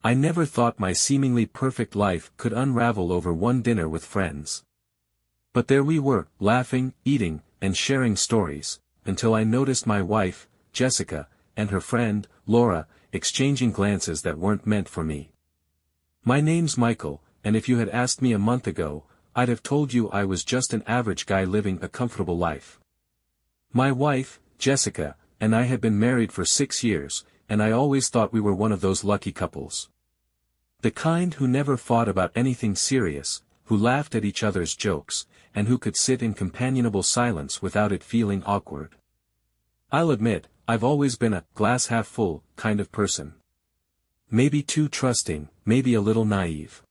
I never thought my seemingly perfect life could unravel over one dinner with friends. But there we were, laughing, eating, and sharing stories, until I noticed my wife, Jessica, and her friend, Laura, exchanging glances that weren't meant for me. My name's Michael, and if you had asked me a month ago, I'd have told you I was just an average guy living a comfortable life. My wife, Jessica, and I had been married for 6 years, and I always thought we were one of those lucky couples. The kind who never fought about anything serious, who laughed at each other's jokes, and who could sit in companionable silence without it feeling awkward. I'll admit, I've always been a glass-half-full kind of person. Maybe too trusting, maybe a little naive.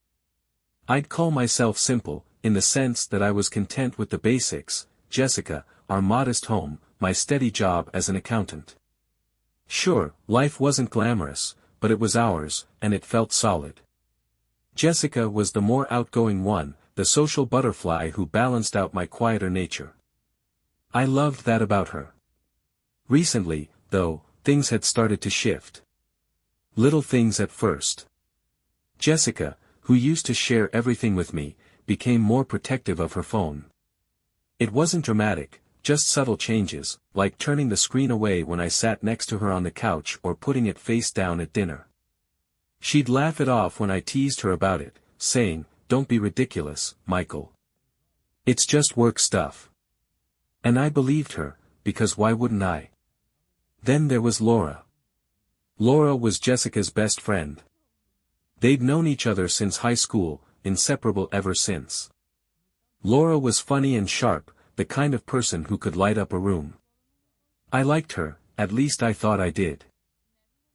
I'd call myself simple, in the sense that I was content with the basics: Jessica, our modest home, my steady job as an accountant. Sure, life wasn't glamorous, but it was ours, and it felt solid. Jessica was the more outgoing one, the social butterfly who balanced out my quieter nature. I loved that about her. Recently, though, things had started to shift. Little things at first. Jessica, who used to share everything with me, became more protective of her phone. It wasn't dramatic, just subtle changes, like turning the screen away when I sat next to her on the couch or putting it face down at dinner. She'd laugh it off when I teased her about it, saying, "Don't be ridiculous, Michael. It's just work stuff." And I believed her, because why wouldn't I? Then there was Laura. Laura was Jessica's best friend. They'd known each other since high school, inseparable ever since. Laura was funny and sharp, the kind of person who could light up a room. I liked her, at least I thought I did.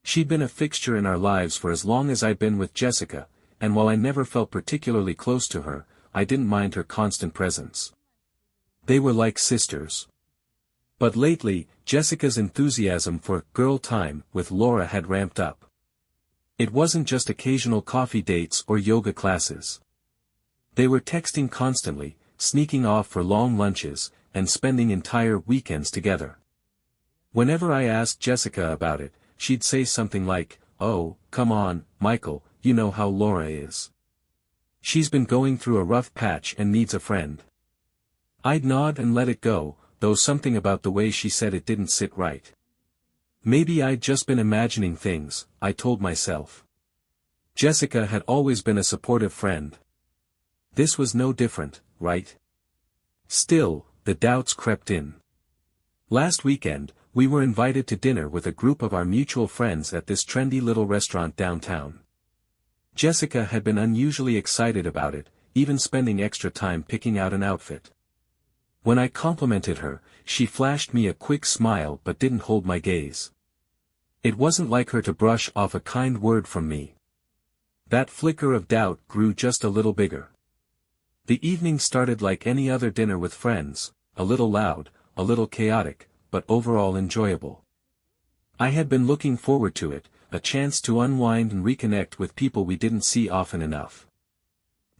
She'd been a fixture in our lives for as long as I'd been with Jessica, and while I never felt particularly close to her, I didn't mind her constant presence. They were like sisters. But lately, Jessica's enthusiasm for girl time with Laura had ramped up. It wasn't just occasional coffee dates or yoga classes. They were texting constantly, sneaking off for long lunches, and spending entire weekends together. Whenever I asked Jessica about it, she'd say something like, "Oh, come on, Michael, you know how Laura is. She's been going through a rough patch and needs a friend." I'd nod and let it go, though something about the way she said it didn't sit right. Maybe I'd just been imagining things, I told myself. Jessica had always been a supportive friend. This was no different, right? Still, the doubts crept in. Last weekend, we were invited to dinner with a group of our mutual friends at this trendy little restaurant downtown. Jessica had been unusually excited about it, even spending extra time picking out an outfit. When I complimented her, she flashed me a quick smile but didn't hold my gaze. It wasn't like her to brush off a kind word from me. That flicker of doubt grew just a little bigger. The evening started like any other dinner with friends, a little loud, a little chaotic, but overall enjoyable. I had been looking forward to it, a chance to unwind and reconnect with people we didn't see often enough.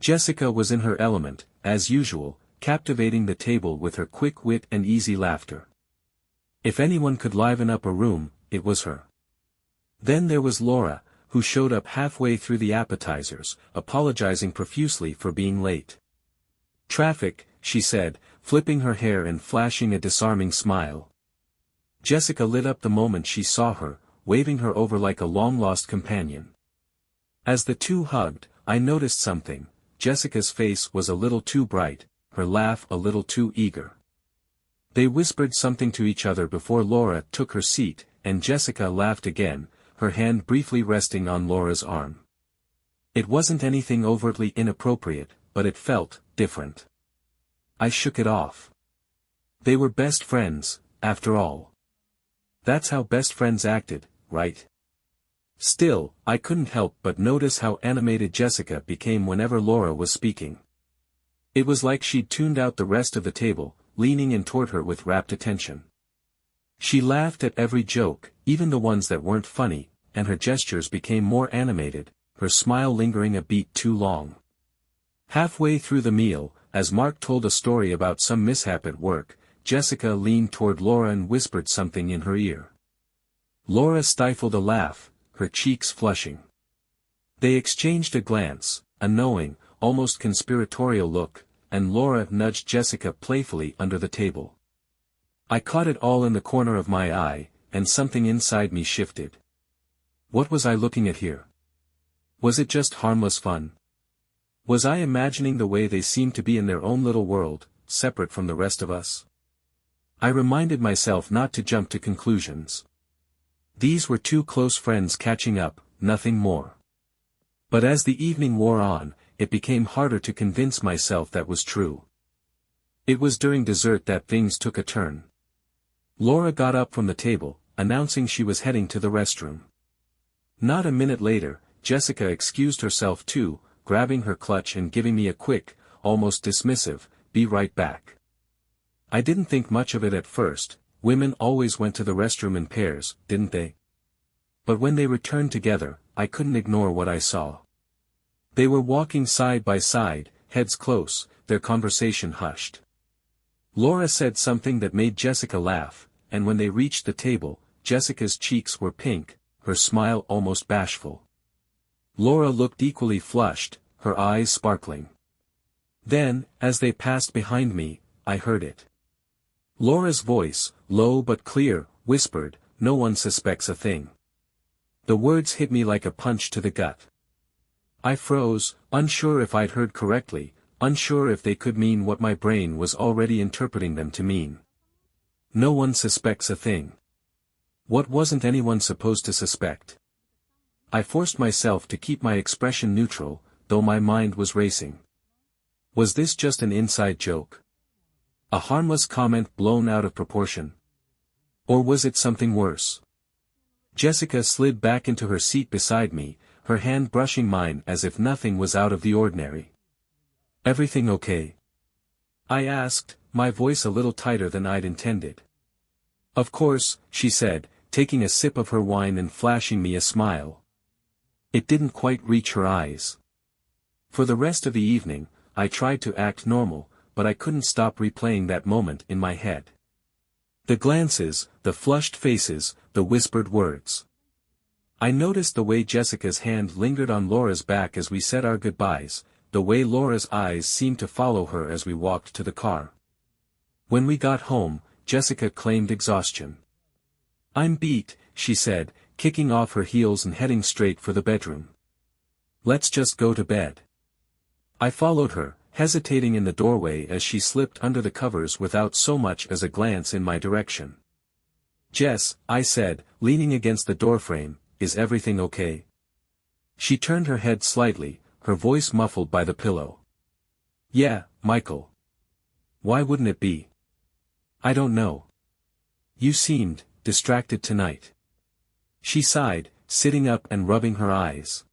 Jessica was in her element, as usual, captivating the table with her quick wit and easy laughter. If anyone could liven up a room, it was her. Then there was Laura, who showed up halfway through the appetizers, apologizing profusely for being late. "Traffic," she said, flipping her hair and flashing a disarming smile. Jessica lit up the moment she saw her, waving her over like a long-lost companion. As the two hugged, I noticed something. Jessica's face was a little too bright, her laugh a little too eager. They whispered something to each other before Laura took her seat, and Jessica laughed again, her hand briefly resting on Laura's arm. It wasn't anything overtly inappropriate, but it felt different. I shook it off. They were best friends, after all. That's how best friends acted, right? Still, I couldn't help but notice how animated Jessica became whenever Laura was speaking. It was like she'd tuned out the rest of the table, leaning in toward her with rapt attention. She laughed at every joke, even the ones that weren't funny, and her gestures became more animated, her smile lingering a beat too long. Halfway through the meal, as Mark told a story about some mishap at work, Jessica leaned toward Laura and whispered something in her ear. Laura stifled a laugh, her cheeks flushing. They exchanged a glance, a knowing, almost conspiratorial look, and Laura nudged Jessica playfully under the table. I caught it all in the corner of my eye, and something inside me shifted. What was I looking at here? Was it just harmless fun? Was I imagining the way they seemed to be in their own little world, separate from the rest of us? I reminded myself not to jump to conclusions. These were two close friends catching up, nothing more. But as the evening wore on, it became harder to convince myself that was true. It was during dessert that things took a turn. Laura got up from the table, announcing she was heading to the restroom. Not a minute later, Jessica excused herself too, grabbing her clutch and giving me a quick, almost dismissive, "Be right back." I didn't think much of it at first. Women always went to the restroom in pairs, didn't they? But when they returned together, I couldn't ignore what I saw. They were walking side by side, heads close, their conversation hushed. Laura said something that made Jessica laugh, and when they reached the table, Jessica's cheeks were pink, her smile almost bashful. Laura looked equally flushed, her eyes sparkling. Then, as they passed behind me, I heard it. Laura's voice, low but clear, whispered, "No one suspects a thing." The words hit me like a punch to the gut. I froze, unsure if I'd heard correctly, unsure if they could mean what my brain was already interpreting them to mean. No one suspects a thing. What wasn't anyone supposed to suspect? I forced myself to keep my expression neutral, though my mind was racing. Was this just an inside joke? A harmless comment blown out of proportion? Or was it something worse? Jessica slid back into her seat beside me, her hand brushing mine as if nothing was out of the ordinary. "Everything okay?" I asked, my voice a little tighter than I'd intended. "Of course," she said, taking a sip of her wine and flashing me a smile. It didn't quite reach her eyes. For the rest of the evening, I tried to act normal, but I couldn't stop replaying that moment in my head. The glances, the flushed faces, the whispered words. I noticed the way Jessica's hand lingered on Laura's back as we said our goodbyes, the way Laura's eyes seemed to follow her as we walked to the car. When we got home, Jessica claimed exhaustion. "I'm beat," she said, kicking off her heels and heading straight for the bedroom. "Let's just go to bed." I followed her, hesitating in the doorway as she slipped under the covers without so much as a glance in my direction. "Jess," I said, leaning against the doorframe, "is everything okay?" She turned her head slightly, her voice muffled by the pillow. "Yeah, Michael. Why wouldn't it be?" "I don't know. You seemed distracted tonight." She sighed, sitting up and rubbing her eyes.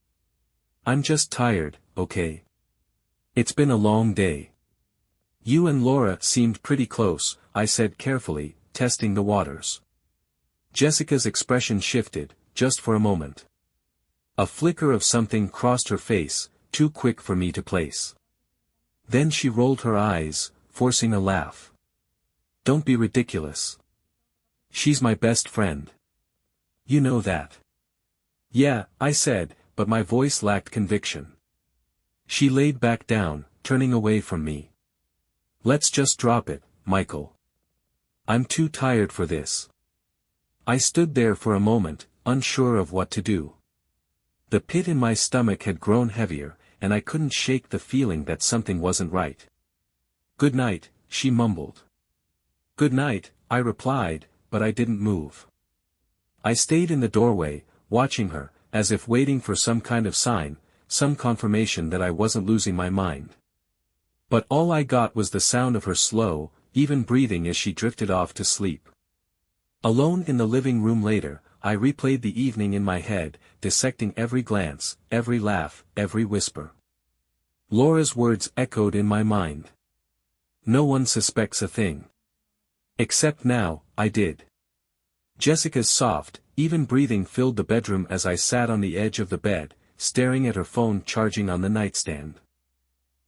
"I'm just tired, okay? It's been a long day." "You and Laura seemed pretty close," I said carefully, testing the waters. Jessica's expression shifted, just for a moment. A flicker of something crossed her face, too quick for me to place. Then she rolled her eyes, forcing a laugh. "Don't be ridiculous. She's my best friend. You know that." "Yeah," I said, but my voice lacked conviction. She laid back down, turning away from me. "Let's just drop it, Michael. I'm too tired for this." I stood there for a moment, unsure of what to do. The pit in my stomach had grown heavier, and I couldn't shake the feeling that something wasn't right. "Good night," she mumbled. "Good night," I replied, but I didn't move. I stayed in the doorway, watching her, as if waiting for some kind of sign, some confirmation that I wasn't losing my mind. But all I got was the sound of her slow, even breathing as she drifted off to sleep. Alone in the living room later, I replayed the evening in my head, dissecting every glance, every laugh, every whisper. Laura's words echoed in my mind. "No one suspects a thing." Except now, I did. Jessica's soft, even breathing filled the bedroom as I sat on the edge of the bed, staring at her phone charging on the nightstand.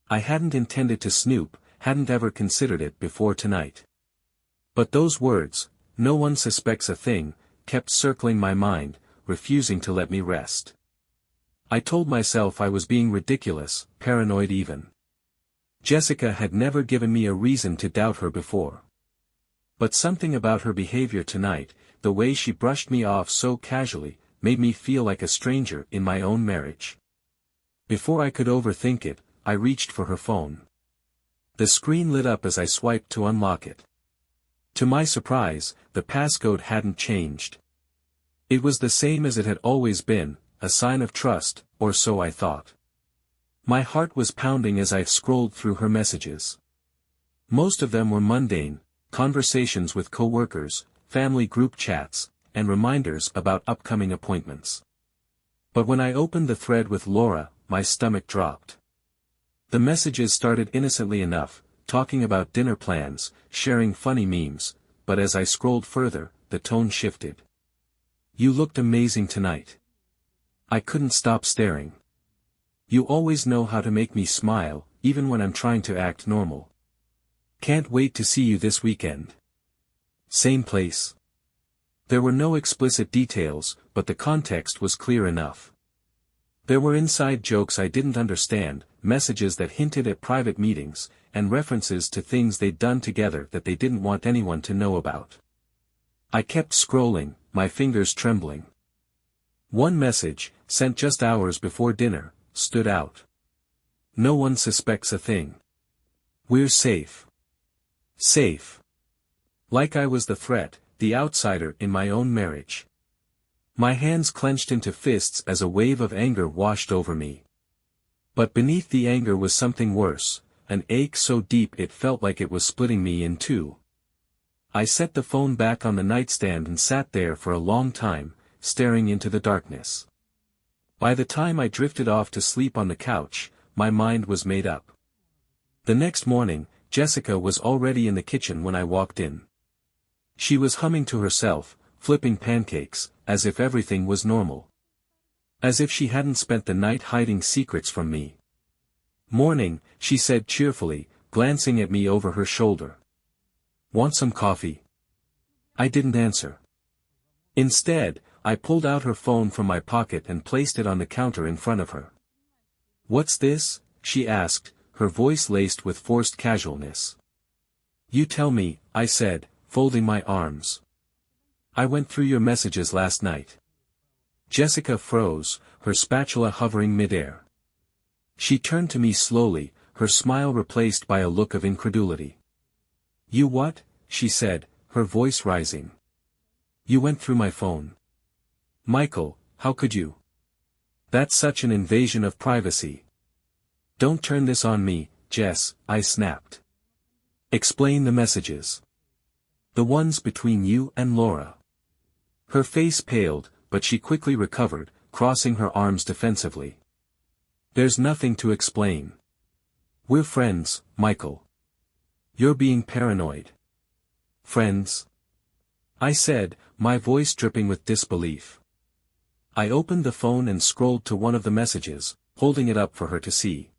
I hadn't intended to snoop, hadn't ever considered it before tonight. But those words, "no one suspects a thing," kept circling my mind, refusing to let me rest. I told myself I was being ridiculous, paranoid even. Jessica had never given me a reason to doubt her before. But something about her behavior tonight, the way she brushed me off so casually, made me feel like a stranger in my own marriage. Before I could overthink it, I reached for her phone. The screen lit up as I swiped to unlock it. To my surprise, the passcode hadn't changed. It was the same as it had always been, a sign of trust, or so I thought. My heart was pounding as I scrolled through her messages. Most of them were mundane, conversations with coworkers, family group chats, and reminders about upcoming appointments. But when I opened the thread with Laura, my stomach dropped. The messages started innocently enough, talking about dinner plans, sharing funny memes, but as I scrolled further, the tone shifted. "You looked amazing tonight." I couldn't stop staring. "You always know how to make me smile, even when I'm trying to act normal. Can't wait to see you this weekend. Same place." There were no explicit details, but the context was clear enough. There were inside jokes I didn't understand, messages that hinted at private meetings, and references to things they'd done together that they didn't want anyone to know about. I kept scrolling, my fingers trembling. One message, sent just hours before dinner, stood out. "No one suspects a thing. We're safe." Safe. Like I was the threat, the outsider in my own marriage. My hands clenched into fists as a wave of anger washed over me. But beneath the anger was something worse, an ache so deep it felt like it was splitting me in two. I set the phone back on the nightstand and sat there for a long time, staring into the darkness. By the time I drifted off to sleep on the couch, my mind was made up. The next morning, Jessica was already in the kitchen when I walked in. She was humming to herself, flipping pancakes, as if everything was normal. As if she hadn't spent the night hiding secrets from me. "Morning," she said cheerfully, glancing at me over her shoulder. "Want some coffee?" I didn't answer. Instead, I pulled out her phone from my pocket and placed it on the counter in front of her. "What's this?" she asked, her voice laced with forced casualness. "You tell me," I said, folding my arms. "I went through your messages last night." Jessica froze, her spatula hovering midair. She turned to me slowly, her smile replaced by a look of incredulity. "You what?" she said, her voice rising. "You went through my phone." "Michael, how could you? That's such an invasion of privacy." "Don't turn this on me, Jess," I snapped. "Explain the messages. The ones between you and Laura." Her face paled, but she quickly recovered, crossing her arms defensively. "There's nothing to explain. We're friends, Michael." "You're being paranoid." "Friends?" I said, my voice dripping with disbelief. I opened the phone and scrolled to one of the messages, holding it up for her to see.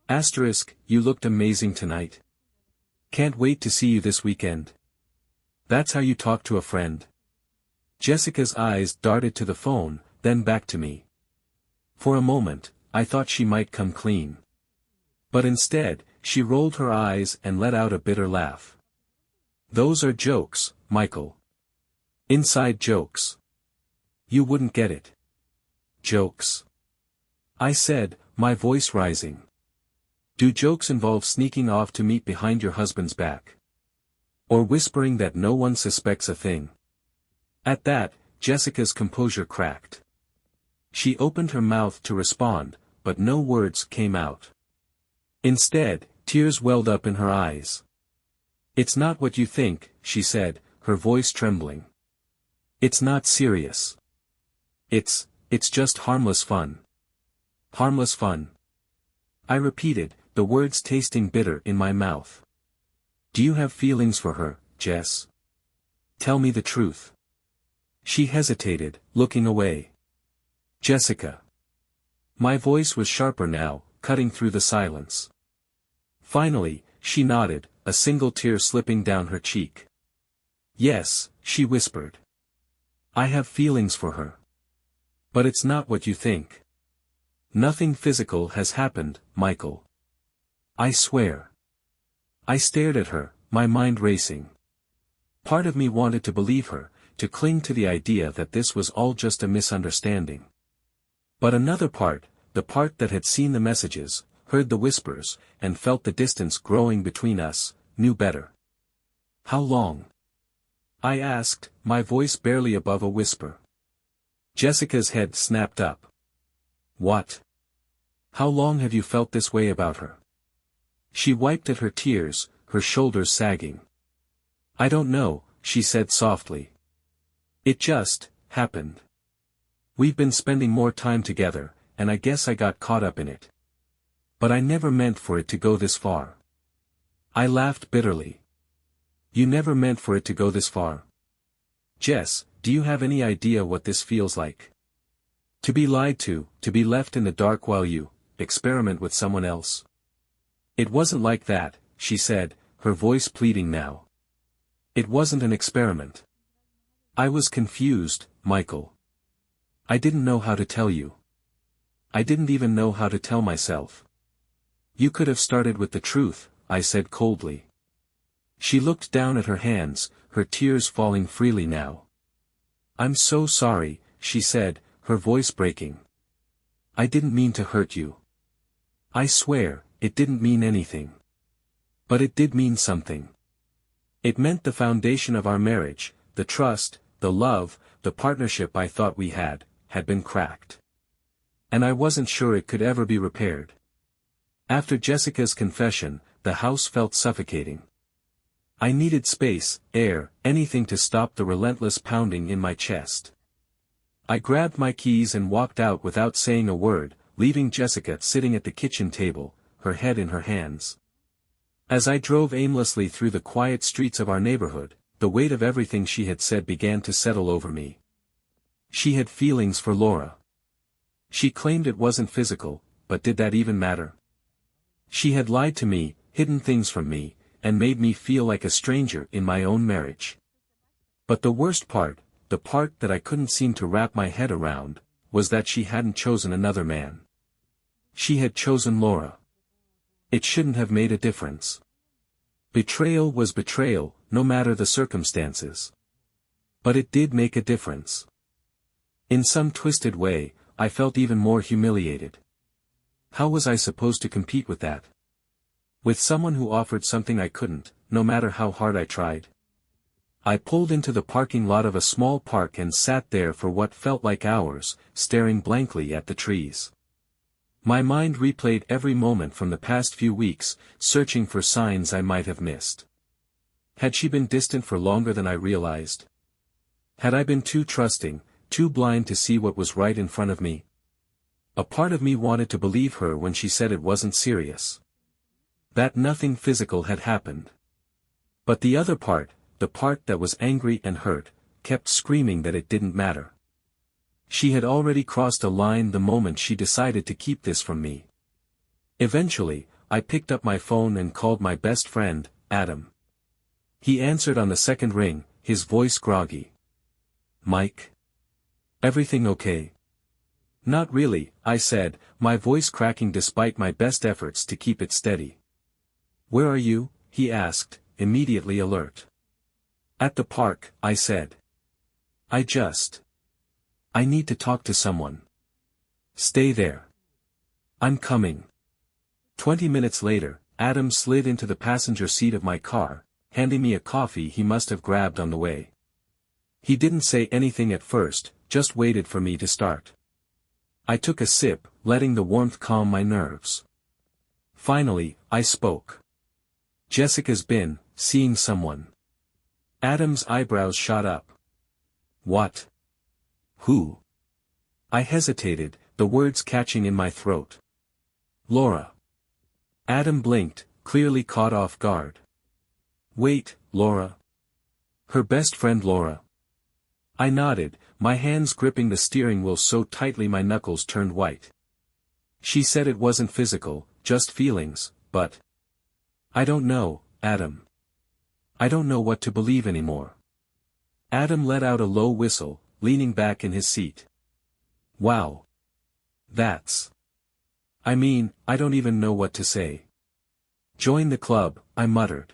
Asterisk, "You looked amazing tonight. Can't wait to see you this weekend." That's how you talk to a friend? Jessica's eyes darted to the phone, then back to me. For a moment, I thought she might come clean. But instead, she rolled her eyes and let out a bitter laugh. "Those are jokes, Michael. Inside jokes. You wouldn't get it." "Jokes?" I said, my voice rising. "Do jokes involve sneaking off to meet behind your husband's back? Or whispering that no one suspects a thing?" At that, Jessica's composure cracked. She opened her mouth to respond, but no words came out. Instead, tears welled up in her eyes. "It's not what you think," she said, her voice trembling. "It's not serious. It's just harmless fun." "Harmless fun?" I repeated, the words tasting bitter in my mouth. "Do you have feelings for her, Jess? Tell me the truth." She hesitated, looking away. "Jessica." My voice was sharper now, cutting through the silence. Finally, she nodded, a single tear slipping down her cheek. "Yes," she whispered. "I have feelings for her. But it's not what you think." Nothing physical has happened, Michael. I swear. I stared at her, my mind racing. Part of me wanted to believe her, to cling to the idea that this was all just a misunderstanding. But another part, the part that had seen the messages, heard the whispers, and felt the distance growing between us, knew better. How long? I asked, my voice barely above a whisper. Jessica's head snapped up. What? How long have you felt this way about her? She wiped at her tears, her shoulders sagging. I don't know, she said softly. It just happened. We've been spending more time together, and I guess I got caught up in it. But I never meant for it to go this far. I laughed bitterly. You never meant for it to go this far? Jess, do you have any idea what this feels like? To be lied to be left in the dark while you experiment with someone else? It wasn't like that, she said, her voice pleading now. It wasn't an experiment. I was confused, Michael. I didn't know how to tell you. I didn't even know how to tell myself. You could have started with the truth, I said coldly. She looked down at her hands, her tears falling freely now. I'm so sorry, she said, her voice breaking. I didn't mean to hurt you. I swear, it didn't mean anything. But it did mean something. It meant the foundation of our marriage, the trust, the love, the partnership I thought we had been cracked. And I wasn't sure it could ever be repaired. After Jessica's confession, the house felt suffocating. I needed space, air, anything to stop the relentless pounding in my chest. I grabbed my keys and walked out without saying a word, leaving Jessica sitting at the kitchen table, her head in her hands. As I drove aimlessly through the quiet streets of our neighborhood, the weight of everything she had said began to settle over me. She had feelings for Laura. She claimed it wasn't physical, but did that even matter? She had lied to me, hidden things from me, and made me feel like a stranger in my own marriage. But the worst part, the part that I couldn't seem to wrap my head around, was that she hadn't chosen another man. She had chosen Laura. It shouldn't have made a difference. Betrayal was betrayal, no matter the circumstances. But it did make a difference. In some twisted way, I felt even more humiliated. How was I supposed to compete with that? With someone who offered something I couldn't, no matter how hard I tried? I pulled into the parking lot of a small park and sat there for what felt like hours, staring blankly at the trees. My mind replayed every moment from the past few weeks, searching for signs I might have missed. Had she been distant for longer than I realized? Had I been too trusting, too blind to see what was right in front of me? A part of me wanted to believe her when she said it wasn't serious. That nothing physical had happened. But the other part, the part that was angry and hurt, kept screaming that it didn't matter. She had already crossed a line the moment she decided to keep this from me. Eventually, I picked up my phone and called my best friend, Adam. He answered on the second ring, his voice groggy. Mike? Everything okay? Not really, I said, my voice cracking despite my best efforts to keep it steady. Where are you? He asked, immediately alert. At the park, I said. I need to talk to someone. Stay there. I'm coming. 20 minutes later, Adam slid into the passenger seat of my car, handing me a coffee he must have grabbed on the way. He didn't say anything at first, just waited for me to start. I took a sip, letting the warmth calm my nerves. Finally, I spoke. Jessica's been seeing someone. Adam's eyebrows shot up. What? Who? I hesitated, the words catching in my throat. Laura. Adam blinked, clearly caught off guard. Wait, Laura. Her best friend Laura. I nodded, my hands gripping the steering wheel so tightly my knuckles turned white. She said it wasn't physical, just feelings, but... I don't know, Adam. I don't know what to believe anymore. Adam let out a low whistle, leaning back in his seat. Wow. That's... I mean, I don't even know what to say. Join the club, I muttered.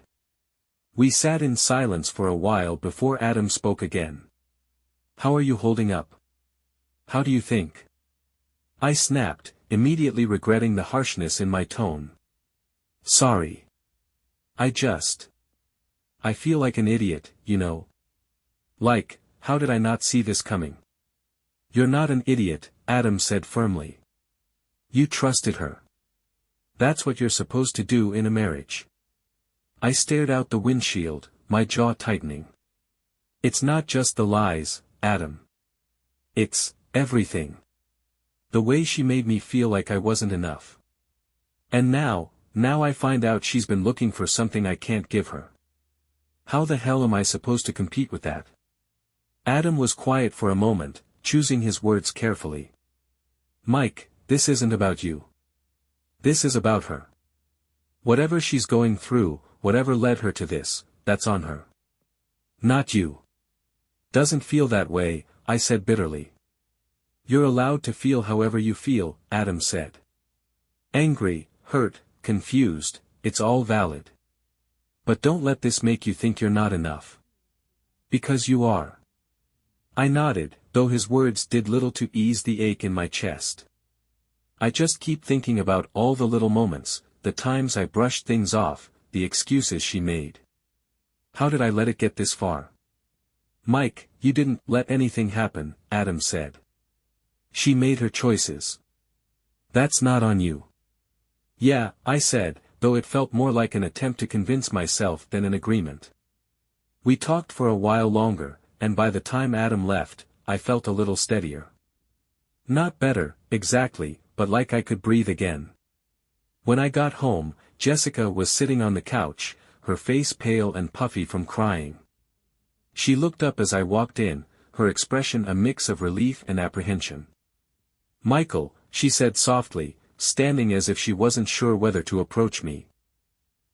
We sat in silence for a while before Adam spoke again. How are you holding up? How do you think? I snapped, immediately regretting the harshness in my tone. Sorry. I feel like an idiot, you know. Like, how did I not see this coming? You're not an idiot, Adam said firmly. You trusted her. That's what you're supposed to do in a marriage. I stared out the windshield, my jaw tightening. It's not just the lies, Adam. It's everything. The way she made me feel like I wasn't enough. And now I find out she's been looking for something I can't give her. How the hell am I supposed to compete with that? Adam was quiet for a moment, choosing his words carefully. Mike, this isn't about you. This is about her. Whatever she's going through, whatever led her to this, that's on her. Not you. Doesn't feel that way, I said bitterly. You're allowed to feel however you feel, Adam said. Angry, hurt, confused, it's all valid. But don't let this make you think you're not enough. Because you are. I nodded, though his words did little to ease the ache in my chest. I just keep thinking about all the little moments, the times I brushed things off, the excuses she made. How did I let it get this far? Mike, you didn't let anything happen, Adam said. She made her choices. That's not on you. Yeah, I said, though it felt more like an attempt to convince myself than an agreement. We talked for a while longer, and by the time Adam left, I felt a little steadier. Not better, exactly, but like I could breathe again. When I got home, Jessica was sitting on the couch, her face pale and puffy from crying. She looked up as I walked in, her expression a mix of relief and apprehension. Michael, she said softly, standing as if she wasn't sure whether to approach me.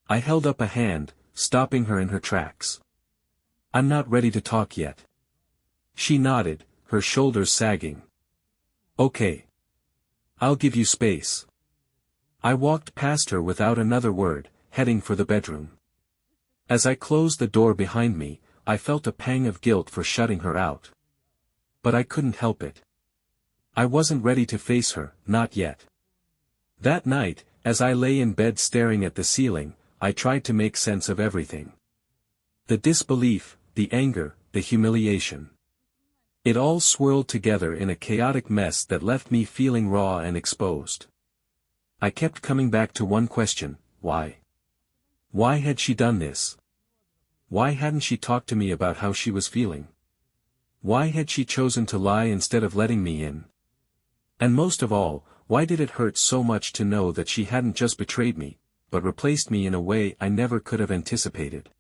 I held up a hand, stopping her in her tracks. I'm not ready to talk yet. She nodded, her shoulders sagging. Okay. I'll give you space. I walked past her without another word, heading for the bedroom. As I closed the door behind me, I felt a pang of guilt for shutting her out. But I couldn't help it. I wasn't ready to face her, not yet. That night, as I lay in bed staring at the ceiling, I tried to make sense of everything. The disbelief, the anger, the humiliation. It all swirled together in a chaotic mess that left me feeling raw and exposed. I kept coming back to one question, why? Why had she done this? Why hadn't she talked to me about how she was feeling? Why had she chosen to lie instead of letting me in? And most of all, why did it hurt so much to know that she hadn't just betrayed me, but replaced me in a way I never could have anticipated?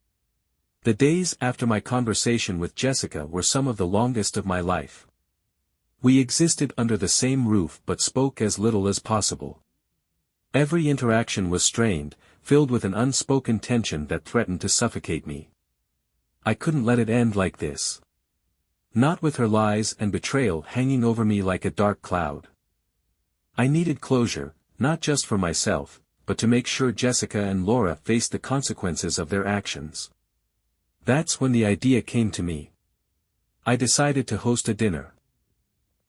The days after my conversation with Jessica were some of the longest of my life. We existed under the same roof but spoke as little as possible. Every interaction was strained, filled with an unspoken tension that threatened to suffocate me. I couldn't let it end like this. Not with her lies and betrayal hanging over me like a dark cloud. I needed closure, not just for myself, but to make sure Jessica and Laura faced the consequences of their actions. That's when the idea came to me. I decided to host a dinner.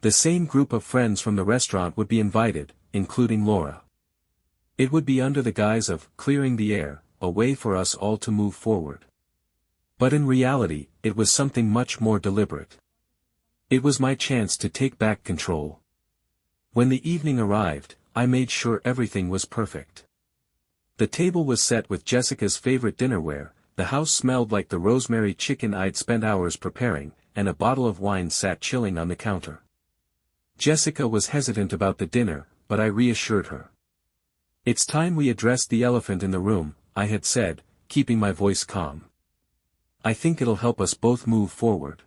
The same group of friends from the restaurant would be invited, including Laura. It would be under the guise of clearing the air, a way for us all to move forward. But in reality, it was something much more deliberate. It was my chance to take back control. When the evening arrived, I made sure everything was perfect. The table was set with Jessica's favorite dinnerware, the house smelled like the rosemary chicken I'd spent hours preparing, and a bottle of wine sat chilling on the counter. Jessica was hesitant about the dinner, but I reassured her. It's time we addressed the elephant in the room, I had said, keeping my voice calm. I think it'll help us both move forward.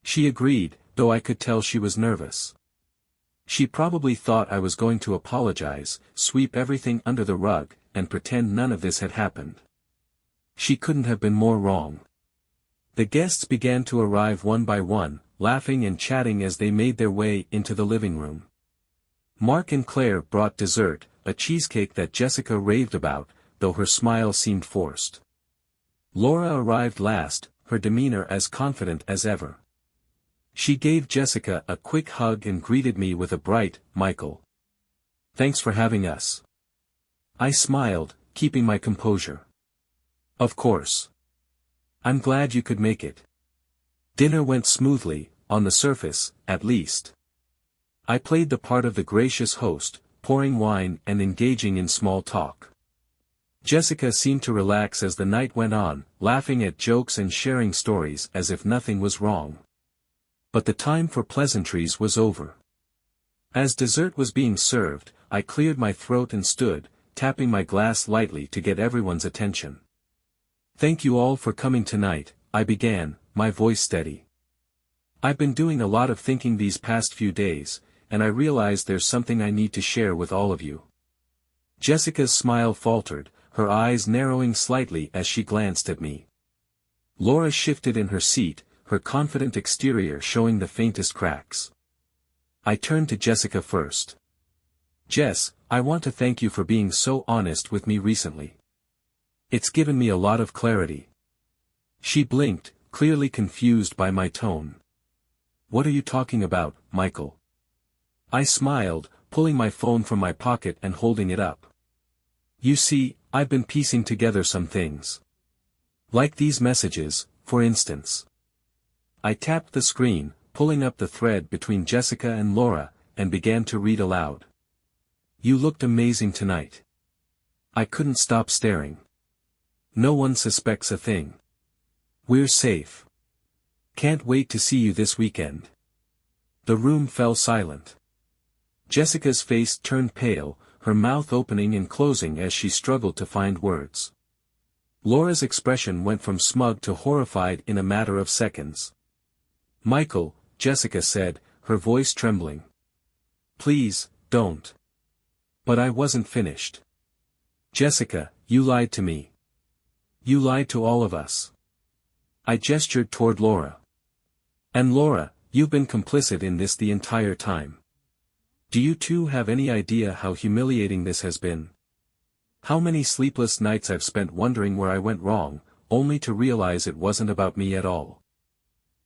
She agreed, though I could tell she was nervous. She probably thought I was going to apologize, sweep everything under the rug, and pretend none of this had happened. She couldn't have been more wrong. The guests began to arrive one by one, laughing and chatting as they made their way into the living room. Mark and Claire brought dessert, a cheesecake that Jessica raved about, though her smile seemed forced. Laura arrived last, her demeanor as confident as ever. She gave Jessica a quick hug and greeted me with a bright, "Michael. Thanks for having us." I smiled, keeping my composure. "Of course. I'm glad you could make it." Dinner went smoothly, on the surface, at least. I played the part of the gracious host, pouring wine and engaging in small talk. Jessica seemed to relax as the night went on, laughing at jokes and sharing stories as if nothing was wrong. But the time for pleasantries was over. As dessert was being served, I cleared my throat and stood, tapping my glass lightly to get everyone's attention. "Thank you all for coming tonight," I began, my voice steady. "I've been doing a lot of thinking these past few days, and I realize there's something I need to share with all of you." Jessica's smile faltered, her eyes narrowing slightly as she glanced at me. Laura shifted in her seat, her confident exterior showing the faintest cracks. I turned to Jessica first. "Jess, I want to thank you for being so honest with me recently. It's given me a lot of clarity." She blinked, clearly confused by my tone. "What are you talking about, Michael?" I smiled, pulling my phone from my pocket and holding it up. "You see, I've been piecing together some things. Like these messages, for instance." I tapped the screen, pulling up the thread between Jessica and Laura, and began to read aloud. "You looked amazing tonight. I couldn't stop staring. No one suspects a thing. We're safe. Can't wait to see you this weekend." The room fell silent. Jessica's face turned pale, her mouth opening and closing as she struggled to find words. Laura's expression went from smug to horrified in a matter of seconds. "Michael," Jessica said, her voice trembling. "Please, don't." But I wasn't finished. "Jessica, you lied to me. You lied to all of us." I gestured toward Laura. "And Laura, you've been complicit in this the entire time. Do you two have any idea how humiliating this has been? How many sleepless nights I've spent wondering where I went wrong, only to realize it wasn't about me at all."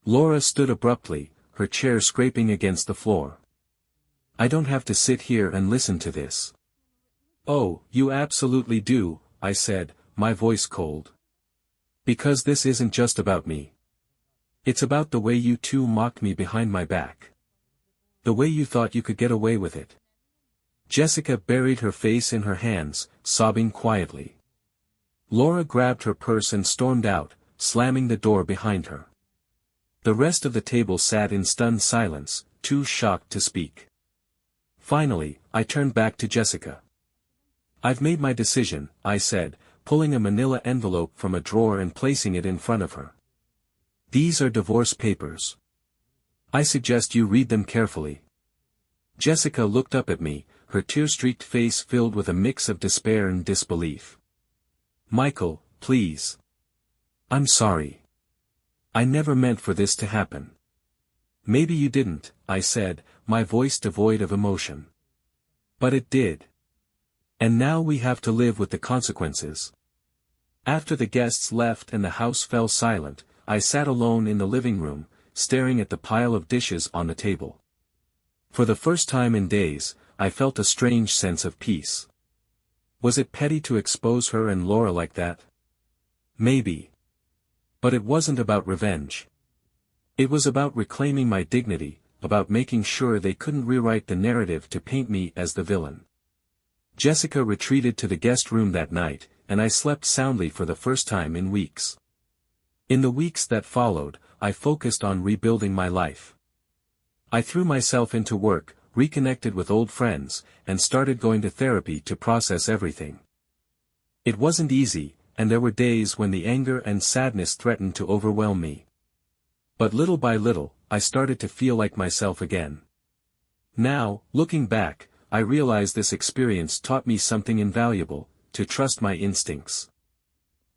Laura stood abruptly, her chair scraping against the floor. "I don't have to sit here and listen to this." "Oh, you absolutely do," I said, my voice cold. "Because this isn't just about me. It's about the way you two mocked me behind my back. The way you thought you could get away with it." Jessica buried her face in her hands, sobbing quietly. Laura grabbed her purse and stormed out, slamming the door behind her. The rest of the table sat in stunned silence, too shocked to speak. Finally, I turned back to Jessica. "I've made my decision," I said, pulling a manila envelope from a drawer and placing it in front of her. "These are divorce papers. I suggest you read them carefully." Jessica looked up at me, her tear-streaked face filled with a mix of despair and disbelief. "Michael, please. I'm sorry. I never meant for this to happen." "Maybe you didn't," I said, my voice devoid of emotion. "But it did. And now we have to live with the consequences." After the guests left and the house fell silent, I sat alone in the living room, staring at the pile of dishes on the table. For the first time in days, I felt a strange sense of peace. Was it petty to expose her and Laura like that? Maybe. But it wasn't about revenge. It was about reclaiming my dignity, about making sure they couldn't rewrite the narrative to paint me as the villain. Jessica retreated to the guest room that night, and I slept soundly for the first time in weeks. In the weeks that followed, I focused on rebuilding my life. I threw myself into work, reconnected with old friends, and started going to therapy to process everything. It wasn't easy, and there were days when the anger and sadness threatened to overwhelm me. But little by little, I started to feel like myself again. Now, looking back, I realize this experience taught me something invaluable: to trust my instincts.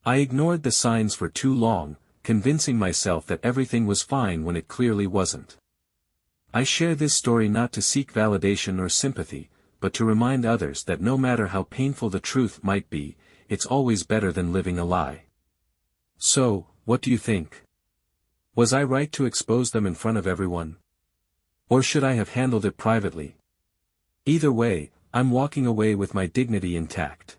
I ignored the signs for too long, convincing myself that everything was fine when it clearly wasn't. I share this story not to seek validation or sympathy, but to remind others that no matter how painful the truth might be, it's always better than living a lie. So, what do you think? Was I right to expose them in front of everyone? Or should I have handled it privately? Either way, I'm walking away with my dignity intact.